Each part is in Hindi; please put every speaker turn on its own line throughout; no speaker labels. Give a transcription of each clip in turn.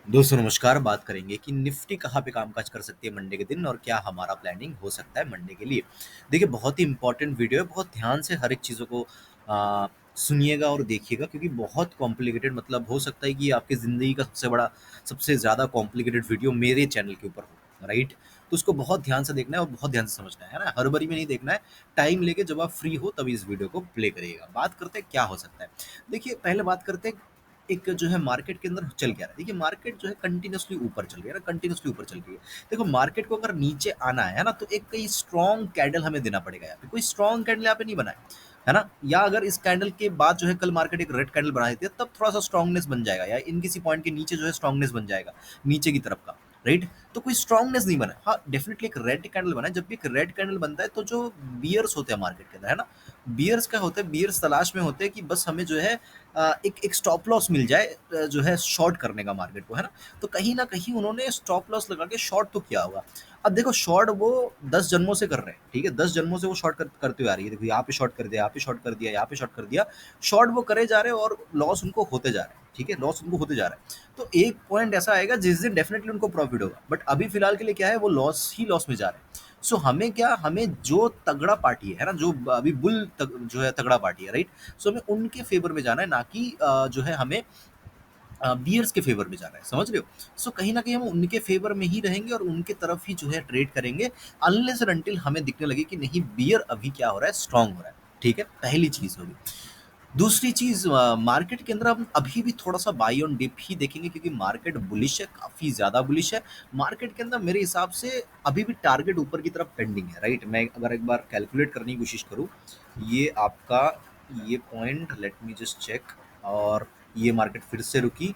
दोस्तों नमस्कार। बात करेंगे कि निफ्टी कहाँ पे कामकाज कर सकती है मंडे के दिन और क्या हमारा प्लानिंग हो सकता है मंडे के लिए। देखिए बहुत ही इंपॉर्टेंट वीडियो है, बहुत ध्यान से हर एक चीज़ों को सुनिएगा और देखिएगा क्योंकि बहुत कॉम्प्लिकेटेड मतलब हो सकता है कि आपकी ज़िंदगी का सबसे ज़्यादा कॉम्प्लिकेटेड वीडियो मेरे चैनल के ऊपर हो, राइट। तो उसको बहुत ध्यान से देखना है और बहुत ध्यान से समझना है ना, हड़बड़ी में नहीं देखना है। टाइम लेके जब आप फ्री हो तभी इस वीडियो को प्ले करिएगा। बात करते हैं क्या हो सकता है। देखिए पहले बात करते हैं एक जो है मार्केट के अंदर चल क्या रहा है। देखिए मार्केट जो है कंटिन्यूअसली ऊपर चल रही है ना, कंटिन्यूअसली ऊपर चल रही है। देखो मार्केट को अगर नीचे आना है ना, तो एक कोई स्ट्रॉन्ग कैंडल हमें देना पड़ेगा। यहाँ पे कोई स्ट्रॉन्ग कैंडल यहाँ पे नहीं बना है ना। या अगर इस कैंडल के बाद जो है कल मार्केट एक रेड कैंडल बना देती है तब थोड़ा सा स्ट्रॉन्गनेस बन जाएगा, या इन किसी पॉइंट के नीचे जो है स्ट्रॉन्गनेस बन जाएगा नीचे की तरफ का, राइट। तो कोई स्ट्रॉन्गनेस नहीं बना है। हाँ डेफिनेटली एक रेड कैंडल बना है। जब भी एक रेड कैंडल बनता है तो जो बियर्स होते हैं मार्केट के अंदर, है ना, बियर्स क्या होते हैं, बियर्स तलाश में होते हैं कि बस हमें जो है एक एक स्टॉप लॉस मिल जाए, जो है शॉर्ट करने का मार्केट को, है ना। तो कहीं ना कहीं उन्होंने स्टॉप लॉस लगा के शॉर्ट तो किया होगा। अब देखो शॉर्ट वो 10 जन्मों से कर रहे हैं, ठीक है, 10 जन्मों से वो करते हुए आ रही है। देखो यहाँ पे शॉर्ट कर दिया, यहाँ पे शॉर्ट कर दिया, यहाँ पे शॉर्ट कर दिया। शॉर्ट वो करे जा रहे हैं और लॉस उनको होते जा रहे हैं, ठीक है, लॉस उनको होते जा रहा है। तो एक पॉइंट ऐसा आएगा जिस दिन डेफिनेटली उनको प्रॉफिट होगा, बट अभी फिलहाल के लिए क्या है, वो लॉस ही लॉस में जा रहे हैं। सो हमें क्या, हमें जो तगड़ा पार्टी है ना, जो अभी जो है तगड़ा पार्टी है, राइट। सो हमें उनके फेवर में जाना है, ना कि जो है हमें बियर्स के फेवर में जाना है, समझ रहे हो। सो कहीं ना कहीं हम उनके फेवर में ही रहेंगे और उनके तरफ ही जो है ट्रेड करेंगे, अनलेस और अनटिल हमें दिखने लगे कि नहीं बियर अभी क्या हो रहा है, स्ट्रांग हो रहा है। ठीक है, पहली चीज होगी। दूसरी चीज, मार्केट के अंदर हम अभी भी थोड़ा सा बाई ऑन डिप ही देखेंगे क्योंकि मार्केट बुलिश है, काफी ज्यादा बुलिश है। मार्केट के अंदर मेरे हिसाब से अभी भी टारगेट ऊपर की तरफ पेंडिंग है, राइट। मैं अगर एक बार कैलकुलेट करने की कोशिश करूँ, ये आपका ये point, let me just check. और ये मार्केट फिर से रुकी,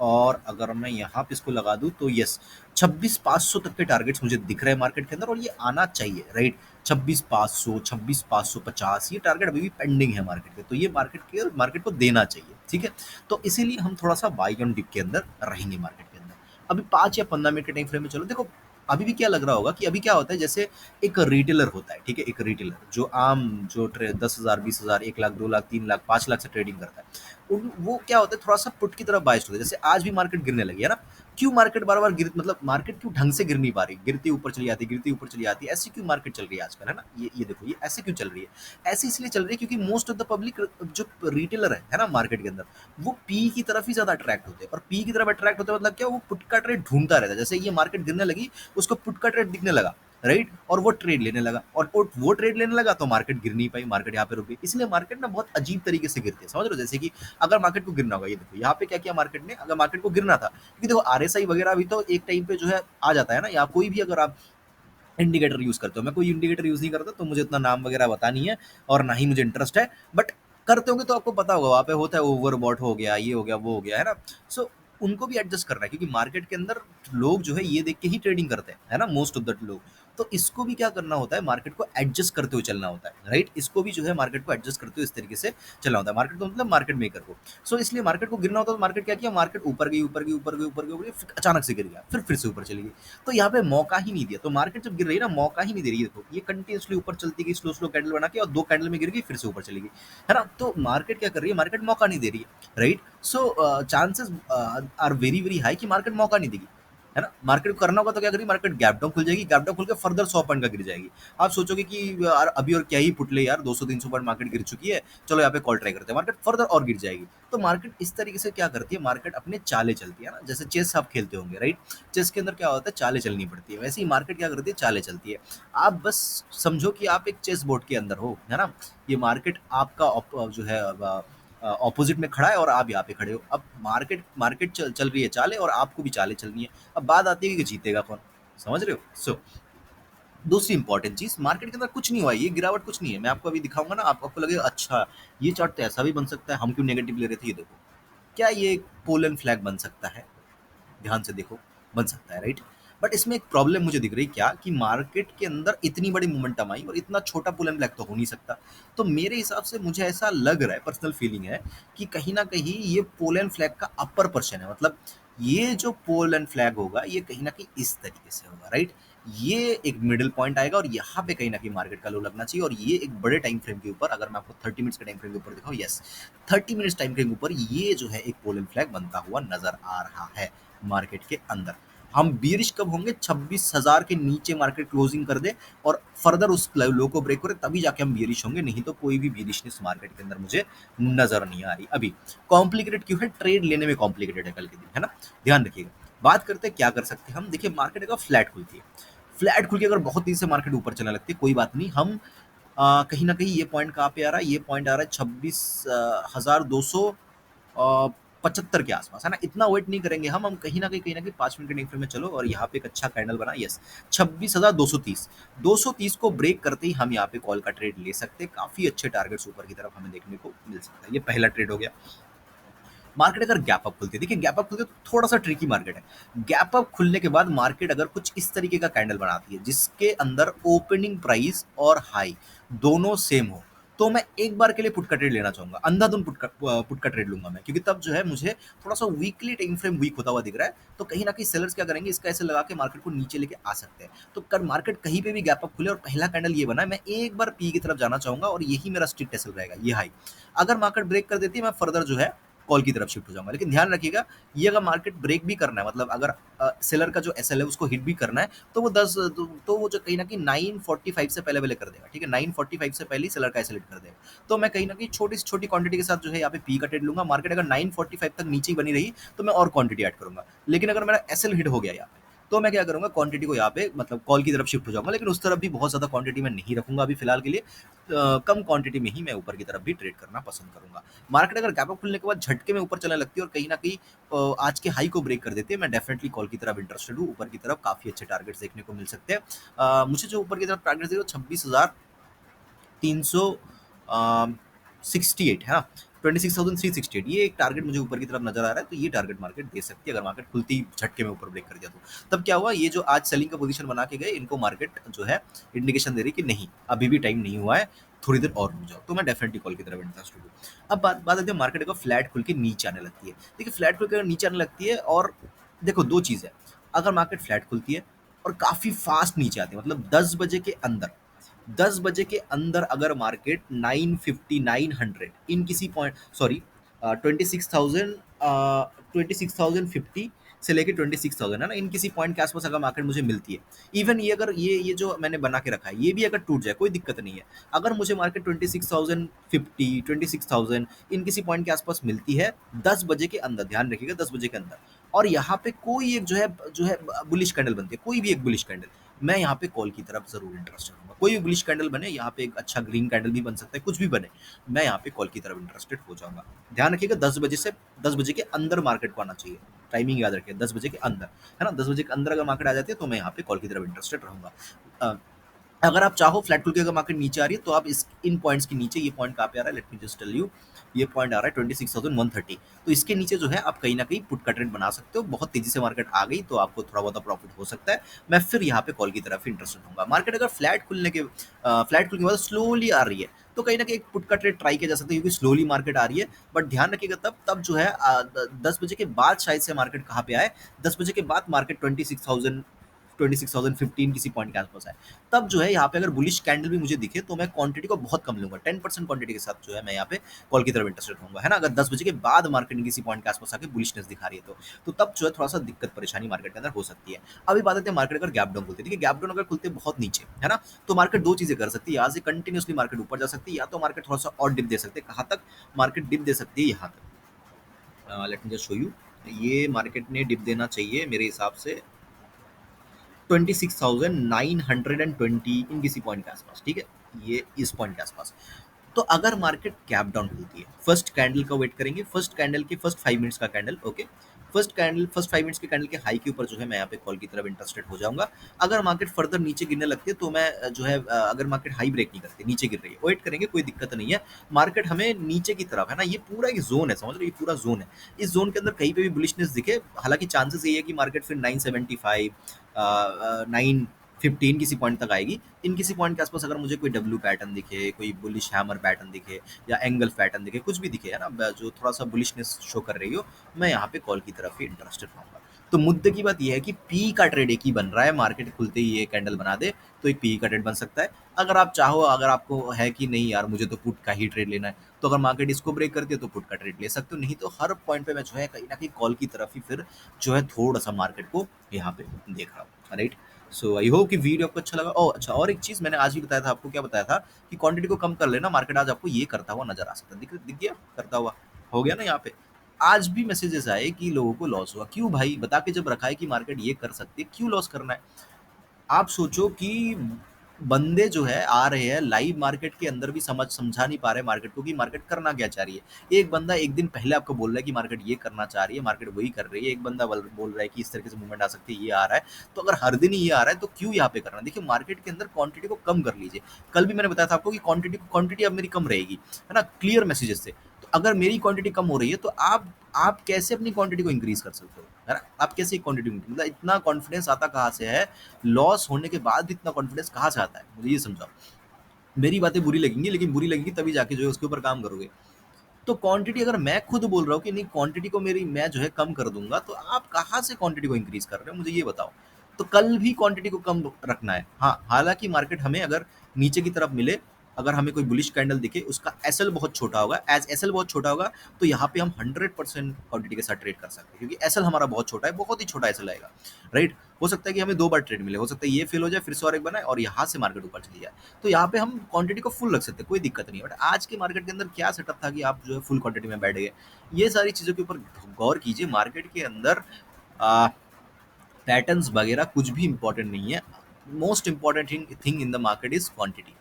और अगर मैं यहाँ पे इसको लगा दूँ तो यस, 26,500 तक के टारगेट्स मुझे दिख रहे हैं मार्केट के अंदर, और ये आना चाहिए, राइट। 26,500, 26,550 ये टारगेट अभी भी पेंडिंग है मार्केट के, तो ये मार्केट को देना चाहिए, ठीक है। तो इसीलिए हम थोड़ा सा बाई ऑन डिप के अंदर रहेंगे मार्केट के अंदर। अभी 5 या 15 मिनट के टाइम फ्रेम में चलो। देखो अभी भी क्या लग रहा होगा कि अभी क्या होता है, जैसे एक रिटेलर होता है, ठीक है, एक रिटेलर जो आम जो 10,000, 20,000, 1 लाख, 2 लाख, 3 लाख, 5 लाख से ट्रेडिंग करता है, वो क्या होता है, थोड़ा सा पुट की तरफ बाइस्ड होता है। जैसे आज भी मार्केट गिरने लगी है ना, क्यों मार्केट बार बार मतलब मार्केट क्यों ढंग से गिर नहीं पा रही, गिरती ऊपर चली आती, गिरती ऊपर चली आती, ऐसी क्यों मार्केट चल रही है आजकल, है ना। ये देखो ये ऐसे क्यों चल रही है। ऐसे इसलिए चल रही है क्योंकि मोस्ट ऑफ द पब्लिक जो रिटेलर है ना मार्केट के अंदर, वो पी की तरफ ही ज्यादा अट्रैक्ट होते हैं। और पी की तरफ अट्रैक्ट होते हैं मतलब क्या, वो पुट का ट्रेड ढूंढता रहता है। जैसे ये मार्केट गिरने लगी, उसको पुट का ट्रेड दिखने लगा, राइट, और वो ट्रेड लेने लगा, और वो ट्रेड लेने लगा तो मार्केट गिर नहीं पाई, मार्केट यहाँ पे रुक गई। इसलिए मार्केट ना बहुत अजीब तरीके से गिरती है, समझ रहे हो। जैसे कि अगर मार्केट को गिरना होगा, ये देखो यहाँ पे क्या किया मार्केट ने, अगर मार्केट को गिरना था, क्योंकि देखो आरएसआई वगैरह भी तो एक टाइम पे जो है आ जाता है ना, या कोई भी अगर आप इंडिकेटर यूज करते हो, मैं कोई इंडिकेटर यूज नहीं करता तो मुझे इतना नाम वगैरह पता नहीं है, और ना ही मुझे इंटरेस्ट है, बट करते होंगे तो आपको पता होगा, वहाँ पे होता है ओवरबॉट हो गया, ये हो गया, वो हो गया, है ना। सो उनको भी एडजस्ट करना है क्योंकि मार्केट के अंदर लोग जो है ये देख के ही ट्रेडिंग करते हैं, है ना, मोस्ट ऑफ द लोग। तो इसको भी क्या करना होता है, मार्केट को एडजस्ट करते हुए चलना होता है, राइट। इसको भी जो है मार्केट को एडजस्ट करते हुए इस तरीके से चलना होता है, मार्केट को मतलब मार्केट मेकर को। सो इसलिए मार्केट को गिरना होता है तो मार्केट क्या किया, मार्केट ऊपर गई, ऊपर गई, ऊपर गई, ऊपर गई, ऊपर गई, फिर अचानक से गिर गया, फिर से ऊपर चली गई। तो यहाँ पे मौका ही नहीं दिया, तो मार्केट जब गिर रही है ना, मौका ही नहीं दे रही है। देखो ये कंटिन्यूसली ऊपर चलती गई, स्लो स्लो कैंडल बना के, और 2 कैंडल में गिर गई, फिर से ऊपर चली गई, है ना। तो मार्केट क्या कर रही है, मार्केट मौका नहीं दे रही है, right. So chances are very very high कि मार्केट मौका नहीं देगी, है ना। मार्केट को करना होगा तो क्या करेगी, मार्केट गैप डाउन खुल जाएगी, गैप डाउन खुल के फर्दर 100 पॉइंट का गिर जाएगी। आप सोचोगे कि यार अभी और क्या ही पुटले यार, 200-300 पॉइंट मार्केट गिर चुकी है, चलो यहाँ पे कॉल ट्राई करते हैं, मार्केट फर्दर और गिर जाएगी। तो मार्केट इस तरीके से क्या करती है, मार्केट अपने चाले चलती है ना, जैसे चेस आप खेलते होंगे, राइट। चेस के अंदर क्या होता है, चाले चलनी पड़ती है, वैसे ही मार्केट क्या करती है, चाले चलती है। आप बस समझो कि आप एक चेस बोर्ड के अंदर हो, है ना। ये मार्केट आपका जो है ऑपोजिट में खड़ा है और आप यहाँ पे खड़े हो। अब मार्केट मार्केट चल रही है चाले, और आपको भी चाले चलनी है। अब बात आती है कि जीतेगा कौन, समझ रहे हो। सो दूसरी इंपॉर्टेंट चीज, मार्केट के अंदर कुछ नहीं हुआ है, ये गिरावट कुछ नहीं है। मैं आपको अभी दिखाऊंगा ना, आपको लगेगा अच्छा ये चार्ट तो ऐसा भी बन सकता है, हम क्यों नेगेटिव ले रहे थे। ये देखो क्या ये एक पोलन फ्लैग बन सकता है, ध्यान से देखो, बन सकता है, राइट। बट इसमें एक प्रॉब्लम मुझे दिख रही क्या, कि मार्केट के अंदर इतनी बड़ी मोमेंटम आई और इतना छोटा पुल एंड ब्लैक तो हो नहीं सकता। तो मेरे हिसाब से मुझे ऐसा लग रहा है, पर्सनल फीलिंग है, कि कहीं ना कहीं ये पोल एंड फ्लैग का अपर पोर्शन है। मतलब ये जो पोल एंड फ्लैग होगा ये कहीं ना कहीं इस तरीके से होगा, राइट। ये एक मिडल पॉइंट आएगा और यहाँ पे कहीं न कहीं मार्केट का लो लगना चाहिए और ये एक बड़े टाइम फ्रेम के ऊपर अगर मैं आपको 30 मिनट्स के टाइम फ्रेम के ऊपर दिखाऊँ, यस 30 मिनट्स टाइम फ्रेम के ऊपर ये जो है एक पोल फ्लैग बनता हुआ नज़र आ रहा है मार्केट के अंदर। हम बियरिश कब होंगे? 26,000 के नीचे मार्केट क्लोजिंग कर दे और फर्दर उस लो को ब्रेक करे तभी जाके हम बियरिश होंगे, नहीं तो कोई भी बियरिशनेस मार्केट के अंदर मुझे नज़र नहीं आ रही। अभी कॉम्प्लिकेटेड क्यों है? ट्रेड लेने में कॉम्प्लिकेटेड है कल के दिन, है ना? ध्यान रखिएगा। बात करते हैं क्या कर सकते हैं हम। देखिए मार्केट अगर फ्लैट खुलती है, फ्लैट खुल के अगर बहुत तेजी से मार्केट ऊपर चलने लगती है, कोई बात नहीं, हम कहीं ना कहीं ये पॉइंट कहाँ पे आ रहा है? ये पॉइंट आ रहा है 26,275 के आसपास, है ना? इतना वेट नहीं करेंगे हम कहीं ना कहीं 5 मिनट के टाइम फ्रेम में चलो और यहाँ पे एक अच्छा कैंडल बना, यस 26,230, 230 को ब्रेक करते ही हम यहाँ पे कॉल का ट्रेड ले सकते हैं। काफी अच्छे टारगेट्स ऊपर की तरफ हमें देखने को मिल सकता है। ये पहला ट्रेड हो गया। मार्केट अगर गैप अप खुलती है, देखिए गैप अप खुलती है तो थोड़ा सा ट्रिकी मार्केट है। गैप अप खुलने के बाद मार्केट अगर कुछ इस तरीके का कैंडल बनाती है जिसके अंदर ओपनिंग प्राइस और हाई दोनों सेम हो, तो मैं एक बार के लिए पुट का ट्रेड लेना चाहूंगा, अंधाधुन पुट का ट्रेड लूंगा मैं, क्योंकि तब जो है मुझे थोड़ा सा वीकली टाइम फ्रेम वीक होता हुआ दिख रहा है, तो कहीं ना कहीं सेलर्स क्या करेंगे, इसका ऐसे लगा के मार्केट को नीचे लेके आ सकते हैं। तो कर मार्केट कहीं पे भी गैप अप खुले और पहला कैंडल ये बना है, मैं एक बार पी की तरफ जाना चाहूंगा और यही मेरा स्ट्रिक्ट टेसल रहेगा, ये हाई। अगर मार्केट ब्रेक कर देती है, मैं फर्दर जो है कॉल की तरफ शिफ्ट हो जाऊंगा। लेकिन ध्यान रखिएगा, ये अगर मार्केट ब्रेक भी करना है, मतलब अगर सेलर का जो एसएल है उसको हिट भी करना है, तो वो 10 तो वो जो कहीं ना कहीं 945 से पहले पहले कर देगा, ठीक है? 945 से पहले ही सेलर का एसएल हिट कर देगा। तो मैं कहीं ना कहीं छोटी से छोटी क्वांटिटी के साथ जो है यहाँ पे पी का ट्रेड लूंगा। मार्केट अगर 945 तक नीचे ही बनी रही तो मैं और क्वांटिटी ऐड करूंगा। लेकिन अगर मेरा एसएल हिट हो गया यहाँ पे, तो मैं क्या करूंगा, क्वांटिटी को यहाँ पे मतलब कॉल की तरफ शिफ्ट हो जाऊंगा। लेकिन उस तरफ भी बहुत ज्यादा क्वांटिटी में नहीं रखूंगा अभी फिलहाल के लिए। कम क्वांटिटी में ही मैं ऊपर की तरफ भी ट्रेड करना पसंद करूंगा। मार्केट अगर गैप अप खुलने के बाद झटके में ऊपर चलने लगती है और कहीं ना कहीं आज के हाई को ब्रेक कर देती है, मैं डेफिनेटली कॉल की तरफ इंटरेस्टेड हूँ। ऊपर की तरफ काफी अच्छे टारगेट्स देखने को मिल सकते हैं। मुझे जो ऊपर की तरफ टारगेट दिखे 26,368 है ना, 26,368, ये एक टारगेट मुझे ऊपर की तरफ नजर आ रहा है। तो ये टारगेट मार्केट दे सकती है अगर मार्केट खुलती ही झटके में ऊपर ब्रेक कर दिया तो। तब क्या हुआ, ये जो आज सेलिंग का पोजीशन बना के गए, इनको मार्केट जो है इंडिकेशन दे रही है कि नहीं, अभी भी टाइम नहीं हुआ है, थोड़ी देर और रुक जाओ। तो मैं डेफिनेटली कॉल की तरफ इंटरेस्टेड हूँ। अब बात बात आती है मार्केट का फ्लैट खुल के नीचे आने लगती है। देखिए फ्लैट खुल के अगर नीचे आने लगती है, और देखो दो चीज है, अगर मार्केट फ्लैट खुलती है और काफी फास्ट नीचे आती है, मतलब 10 बजे के अंदर, 10 बजे के अंदर अगर मार्केट 950 900 इन किसी पॉइंट, सॉरी 26,000, 26,050 से लेके 26,000, है ना, इन किसी पॉइंट के आसपास अगर मार्केट मुझे मिलती है, इवन ये अगर ये जो मैंने बना के रखा है ये भी अगर टूट जाए कोई दिक्कत नहीं है। अगर मुझे मार्केट 26,050 26,000 इन किसी पॉइंट के आसपास मिलती है 10 बजे के अंदर, ध्यान रखिएगा 10 बजे के अंदर, और यहाँ पे कोई एक जो है बुलिश कैंडल बनती है, कोई भी एक बुलिश कैंडल, मैं यहाँ पे कॉल की तरफ जरूर इंटरेस्टेड हूँ। कोई भी बुलिश कैंडल बने, यहाँ पे एक अच्छा ग्रीन कैंडल भी बन सकता है, कुछ भी बने, मैं यहाँ पे कॉल की तरफ इंटरेस्टेड हो जाऊंगा। ध्यान रखिएगा 10 बजे से 10 बजे के अंदर मार्केट को आना चाहिए, टाइमिंग याद रखिए 10 बजे के अंदर, है ना? 10 बजे के अंदर अगर मार्केट आ जाती है तो मैं यहाँ पे कॉल की तरफ इंटरेस्टेड रहूंगा। अ, अगर आप चाहो फ्लैट खुल के अगर मार्केट नीचे आ रही है तो आप इस इन पॉइंट्स के नीचे, ये पॉइंट कहाँ पे आ रहा है, let me just tell you, ये पॉइंट आ रहा है 26,130, तो इसके नीचे जो है आप कहीं ना कहीं पुट का ट्रेड बना सकते हो। बहुत तेजी से मार्केट आ गई तो आपको थोड़ा बहुत प्रॉफिट हो सकता है। मैं फिर यहाँ पे कॉल की तरफ इंटरेस्टेड हूँ। मार्केट अगर फ्लैट खुलने के बाद स्लोली आ रही है तो कहीं ना कहीं एक पुट का ट्रेड ट्राई किया जा सकता है, क्योंकि स्लोली मार्केट आ रही है। बट ध्यान रखिएगा तब तब जो है 10 बजे के बाद शायद से मार्केट कहाँ पे आए, 10 बजे के बाद मार्केट 26,015 किसी पॉइंट के आसपास है। तब जो है यहाँ पे अगर बुलिश कैंडल भी मुझे दिखे तो मैं क्वांटिटी को बहुत कम लूंगा, 10% क्वांटिटी के साथ जो है मैं यहाँ पे कॉल की तरफ इंटरेस्टेड होऊंगा, है ना? अगर 10 बजे के बाद मार्केट किसी पॉइंट के आसपास आके बुलिशनेस दिखा रही है तो तब जो है थोड़ा सा दिक्कत परेशानी मार्केट के अंदर हो सकती है। अभी बात आती है मार्केट अगर गैप डाउन खुलती है, देखिए गैप डाउन अगर खुलते हैं बहुत नीचे, है ना, तो मार्केट दो चीजें कर सकती है, यहाँ से कंटिन्यूसली मार्केट ऊपर जा सकती है, या तो मार्केट थोड़ा सा और डिप दे सकते हैं। कहाँ तक मार्केट डिप दे सकती है? यहाँ तक, late me just show you. ये मार्केट ने डिप देना चाहिए मेरे हिसाब से 26,920 इन किसी पॉइंट के आसपास, ठीक है, ये इस पॉइंट के आसपास। तो अगर मार्केट कैप डाउन खुलती है, फर्स्ट कैंडल का वेट करेंगे, फर्स्ट कैंडल के फर्स्ट 5 मिनट्स का कैंडल, ओके, फर्स्ट 5 मिनट्स के कैंडल के हाई के ऊपर जो है मैं यहाँ पे कॉल की तरफ इंटरेस्टेड हो जाऊंगा। अगर मार्केट फर्दर नीचे गिरने लगती है तो मैं जो है अगर मार्केट हाई ब्रेक नहीं करती, नीचे गिर रही है, वेट करेंगे, कोई दिक्कत नहीं है। मार्केट हमें नीचे की तरफ, है ना, ये पूरा एक जोन है, समझ लो, ये पूरा जोन है। इस जोन के अंदर कहीं पे भी बुलिशनेस दिखे, हालांकि चांसेस ये है कि मार्केट फिर 975 915 किसी पॉइंट तक आएगी। इन किसी पॉइंट के आसपास अगर मुझे कोई डब्ल्यू पैटर्न दिखे, कोई बुलिश हैमर पैटर्न दिखे, या एंगल पैटर्न दिखे, कुछ भी दिखे, है ना, जो थोड़ा सा बुलिशनेस शो कर रही हो, मैं यहाँ पे कॉल की तरफ ही इंटरेस्टेड रहूंगा। तो मुद्दे की बात ये है कि पी का ट्रेड एक ही बन रहा है, मार्केट खुलते ही ये कैंडल बना दे तो एक पी का ट्रेड बन सकता है। अगर आप चाहो, अगर आपको है कि नहीं यार मुझे तो पुट का ही ट्रेड लेना है, तो अगर मार्केट इसको ब्रेक करती है तो पुट का ट्रेड ले सकते हो, नहीं तो हर पॉइंट पे मैं जो है कहीं ना कहीं कॉल की तरफ ही फिर जो है थोड़ा सा मार्केट को यहाँ पे देख रहा हूँ, राइट। सो आई होप कि वीडियो आपको अच्छा लगा। ओ अच्छा, और एक चीज मैंने आज भी बताया था आपको, क्या बताया था कि क्वांटिटी को कम कर लेना, मार्केट आज आपको ये करता हुआ नजर आ सकता है। दिख गया करता हुआ, हो गया ना यहाँ पे। आज भी मैसेजेस आए कि लोगों को लॉस हुआ, क्यों भाई? बता के जब रखा है कि मार्केट ये कर सकती है, क्यों लॉस करना है? आप सोचो कि बंदे जो है आ रहे हैं लाइव मार्केट के अंदर भी समझा नहीं पा रहे मार्केट को कि मार्केट करना क्या चाह रही है। एक बंदा एक दिन पहले आपको बोल रहा है कि मार्केट ये करना चाह रही है, मार्केट वही कर रही है। एक बंदा बोल रहा है कि इस तरीके से मूवमेंट आ सकती है, ये आ रहा है। तो अगर हर दिन ही ये आ रहा है तो क्यों यहाँ पे करना? देखिए मार्केट के अंदर क्वांटिटी को कम कर लीजिए। कल भी मैंने बताया था आपको कि क्वांटिटी अब मेरी कम रहेगी, है ना, क्लियर मैसेजेस से। तो अगर मेरी क्वांटिटी कम हो रही है तो आप कैसे अपनी क्वांटिटी को इंक्रीज कर सकते हो, है ना? आप कैसे क्वांटिटी, मतलब इतना कॉन्फिडेंस आता कहाँ से है? लॉस होने के बाद भी इतना कॉन्फिडेंस कहाँ से आता है? मुझे ये समझाओ। मेरी बातें बुरी लगेंगी, लेकिन बुरी लगेंगी तभी जाके जो है उसके ऊपर काम करोगे। तो क्वांटिटी अगर मैं खुद बोल रहा हूँ कि नहीं, क्वांटिटी को मेरी मैं जो है कम कर दूंगा, तो आप कहाँ से क्वांटिटी को इंक्रीज कर रहे हो, मुझे ये बताओ। तो कल भी क्वांटिटी को कम रखना है। हाँ, हालांकि मार्केट हमें अगर नीचे की तरफ मिले, अगर हमें कोई बुलिश कैंडल दिखे, उसका एसएल बहुत छोटा होगा, एज एसएल बहुत छोटा होगा, तो यहाँ पे हम 100% क्वांटिटी के साथ ट्रेड कर सकते हैं, क्योंकि एसएल हमारा बहुत छोटा है, बहुत ही छोटा एसएल आएगा, राइट। हो सकता है कि हमें 2 बार ट्रेड मिले, हो सकता है ये फेल हो जाए, फिर से और एक बनाए और यहाँ से मार्केट ऊपर चली जाए। तो यहाँ पे हम क्वांटिटी को फुल रख सकते हैं, कोई दिक्कत नहीं है। बट आज के मार्केट के अंदर क्या सेटअप था कि आप जो है फुल क्वांटिटी में बैठ गए। ये सारी चीज़ों के ऊपर गौर कीजिए। मार्केट के अंदर पैटर्न्स वगैरह कुछ भी इंपॉर्टेंट नहीं है। Most important thing in the market is quantity.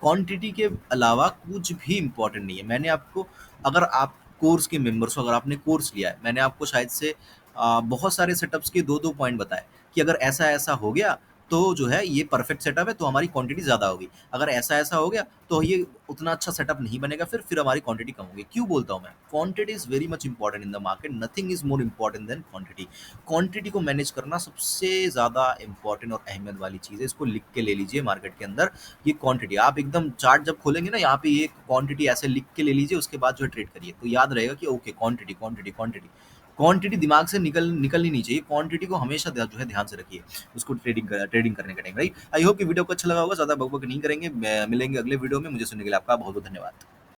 Quantity के अलावा कुछ भी इंपॉर्टेंट नहीं है। मैंने आपको, अगर आप कोर्स के मेंबर्स हो, अगर आपने कोर्स लिया है, मैंने आपको शायद से बहुत सारे सेटअप्स के दो दो पॉइंट बताए कि अगर ऐसा ऐसा हो गया तो जो है ये परफेक्ट सेटअप है, तो हमारी क्वांटिटी ज़्यादा होगी। अगर ऐसा ऐसा हो गया तो ये उतना अच्छा सेटअप नहीं बनेगा, फिर हमारी क्वांटिटी कम होगी। क्यों बोलता हूँ मैं? Quantity is very much important in the market, nothing is more important than quantity. Quantity को मैनेज करना सबसे ज़्यादा इंपॉर्टेंट और अहमियत वाली चीज़ है। इसको लिख के ले लीजिए मार्केट के अंदर। ये क्वांटिटी आप एकदम चार्ट जब खोलेंगे ना, यहाँ पे ये क्वांटिटी ऐसे लिख के ले लीजिए, उसके बाद जो है ट्रेड करिए, तो याद रहेगा कि okay quantity quantity quantity. Quantity दिमाग से निकलनी नहीं चाहिए। क्वांटिटी को हमेशा जो है ध्यान से रखिए उसको, ट्रेडिंग करने का टाइम, राइट। आई होप कि वीडियो को अच्छा लगा होगा। ज़्यादा बकबक नहीं करेंगे, मिलेंगे अगले वीडियो में। मुझे सुनने के लिए आपका बहुत बहुत धन्यवाद।